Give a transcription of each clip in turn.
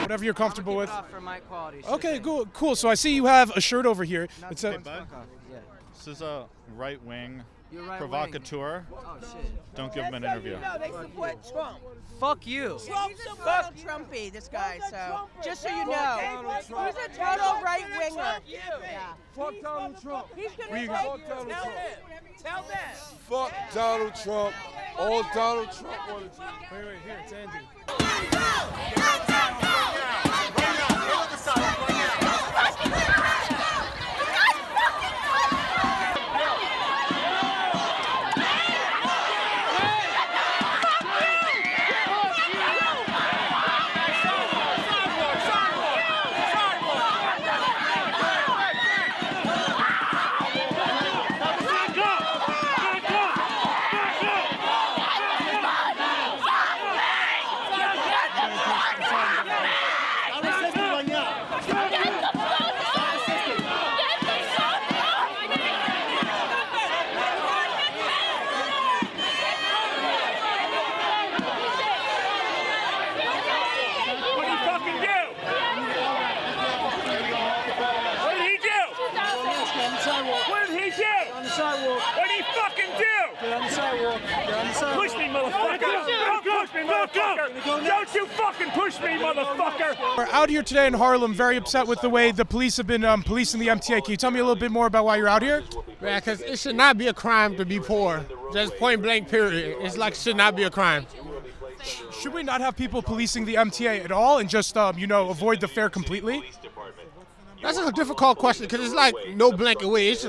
whatever you're comfortable with. Off for my quality. Okay, cool. So I see you have a shirt over here. It's a. Hey, bud. Yeah. This is a right-wing You're right provocateur. Oh shit. Don't give him an interview. No, they support Trump. Fuck you. He's a Donald Trumpy, this guy, so just so you know. He's a total right winger. Yeah. Fuck Donald Trump. He's gonna Fuck Donald Trump. Tell them. Fuck Donald Trump. All Donald Trump wanted to. Wait, here, it's Andy. Push me, motherfucker! Don't push me, motherfucker! Don't you fucking push me, motherfucker! We're out here today in Harlem, very upset with the way the police have been policing the MTA. Can you tell me a little bit more about why you're out here? Yeah, because it should not be a crime to be poor. Just point blank, period. It's like it should not be a crime. Should we not have people policing the MTA at all and just, avoid the fare completely? That's a difficult question because it's like no blanket way. It's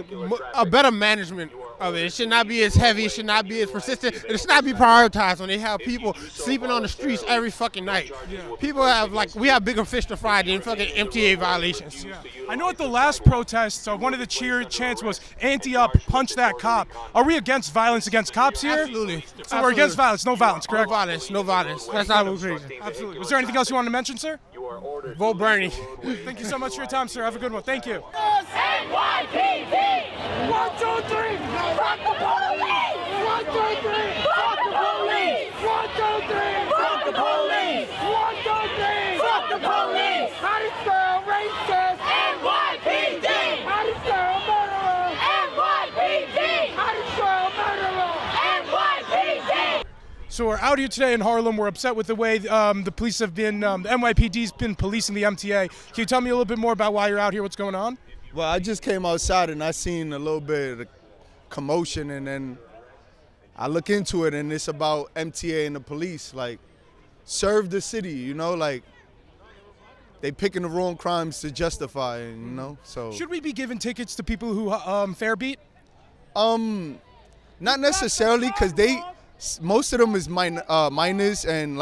a better management of it. It should not be as heavy. It should not be as persistent. It should not be prioritized when they have people sleeping on the streets every fucking night. Yeah. People have, we have bigger fish to fry than fucking MTA violations. Yeah. I know at the last protest, one of the chants was anti-up, punch that cop. Are we against violence against cops here? Absolutely. So we're against violence, no violence, correct? No violence. That's not what we're crazy. Absolutely. Was there anything else you wanted to mention, sir? Vote Bernie. Thank you so much for your time, sir. Have a good one. Thank you. NYPD! 1, 2, 3! Fuck the police! 1, 2, 3! Fuck the police! 1, 2, 3! Fuck the police! 1, 2, 3! Fuck the police! How do you spell racist? NYPD! How do you spell murderer? NYPD! How do you spell murderer? NYPD! So we're out here today in Harlem. We're upset with the way the police have been, the NYPD's been policing the MTA. Can you tell me a little bit more about why you're out here, what's going on? Well, I just came outside and I seen a little bit of commotion, and then I look into it and it's about MTA and the police. Like, serve the city, they picking the wrong crimes to justify it, so. Should we be giving tickets to people who fare beat? Not necessarily, because most of them is minors, and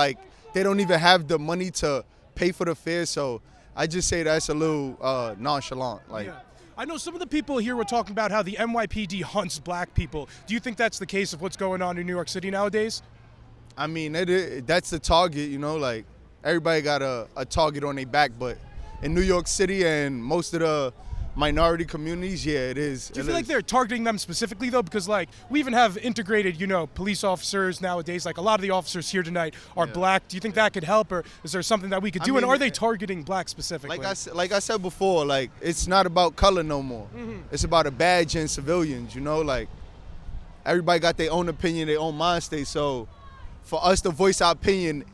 they don't even have the money to pay for the fare, so I just say that's a little nonchalant. Yeah. I know some of the people here were talking about how the NYPD hunts black people. Do you think that's the case of what's going on in New York City nowadays? I mean, that's the target, everybody got a target on their back, but in New York City and most of the minority communities, yeah, it is. Do you feel like they're targeting them specifically, though? Because, we even have integrated, police officers nowadays. A lot of the officers here tonight are black. Do you think that could help, or is there something that we could do? And are they targeting black specifically? Like I said before, it's not about color no more. Mm-hmm. It's about a badge and civilians, everybody got their own opinion, their own mind state. So for us to voice our opinion,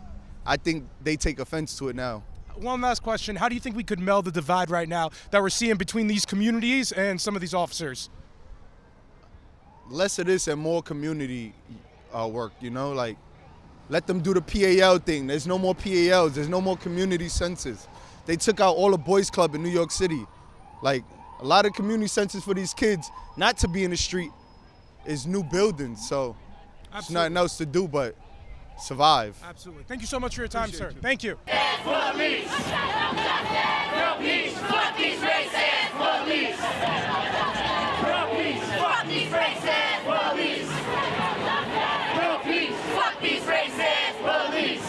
I think they take offense to it now. One last question. How do you think we could meld the divide right now that we're seeing between these communities and some of these officers? Less of this and more community work, let them do the PAL thing. There's no more PALs. There's no more community centers. They took out all the boys club in New York City. A lot of community centers for these kids not to be in the street is new buildings. So There's nothing else to do but survive. Absolutely. Thank you so much for your time, sir. Thank you. Police! Police! Fuck these racist police! Police! Fuck these racist police! Police! Fuck these racist police!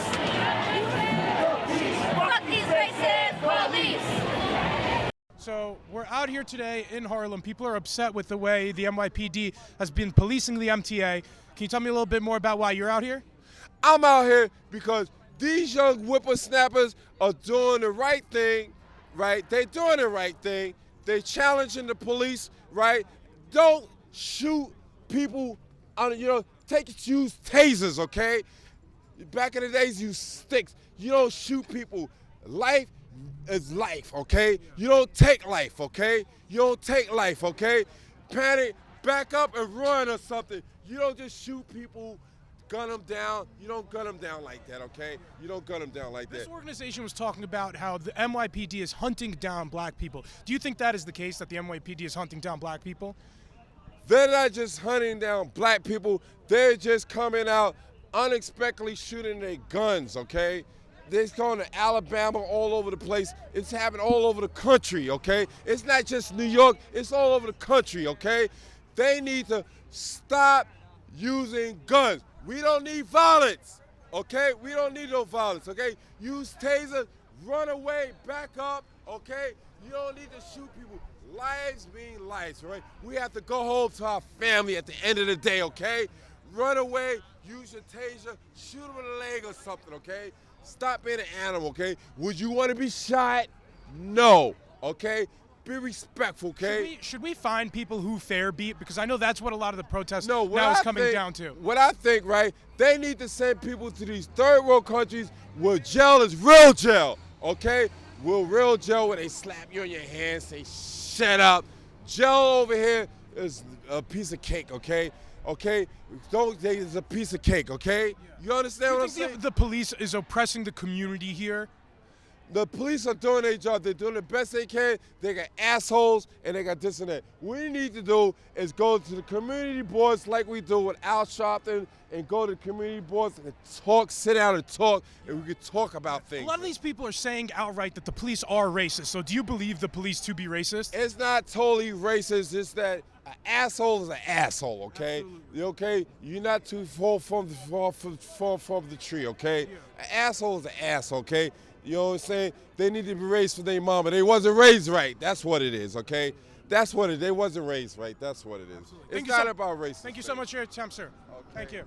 Fuck these racist police! So we're out here today in Harlem. People are upset with the way the NYPD has been policing the MTA. Can you tell me a little bit more about why you're out here? I'm out here because these young whippersnappers are doing the right thing, right? They're doing the right thing. They're challenging the police, right? Don't shoot people on, use tasers, okay? Back in the days, use sticks. You don't shoot people. Life is life, okay? You don't take life, okay? You don't take life, okay? Panic, back up and run or something. You don't just shoot people, gun them down. You don't gun them down like that, okay? You don't gun them down like that. This organization was talking about how the NYPD is hunting down black people. Do you think that is the case, that the NYPD is hunting down black people? They're not just hunting down black people. They're just coming out unexpectedly shooting their guns, okay? They're going to Alabama, all over the place. It's happening all over the country, okay? It's not just New York. It's all over the country, okay? They need to stop using guns. We don't need violence, okay? We don't need no violence, okay? Use taser, run away, back up, okay? You don't need to shoot people. Lives mean lives, right? We have to go home to our family at the end of the day, okay? Run away, use your taser, shoot them in the leg or something, okay? Stop being an animal, okay? Would you want to be shot? No, okay? Be respectful, okay? Should we find people who fair beat? Because I know that's what a lot of the protests No, now is coming down to. What I think, right, they need to send people to these third world countries where jail is real jail, okay? Real jail where they slap you on your hand, say, shut up. Jail over here is a piece of cake, okay? Okay? It's a piece of cake, okay? You understand what I'm saying? The police is oppressing the community here? The police are doing their job. They're doing the best they can. They got assholes and they got this and that. What we need to do is go to the community boards like we do with Al Sharpton and go to the community boards and talk, sit down and talk, and we can talk about things. A lot of these people are saying outright that the police are racist. So do you believe the police to be racist? It's not totally racist. It's that an asshole is an asshole, okay? Absolutely. Okay? You're not too far from the tree, okay? Yeah. An asshole is an asshole, okay? You know what I'm saying? They need to be raised for their mama. They wasn't raised right. That's what it is, okay? That's what it is. They wasn't raised right. That's what it is. It's not about racism. Thank you so much for your time, sir. Thank you.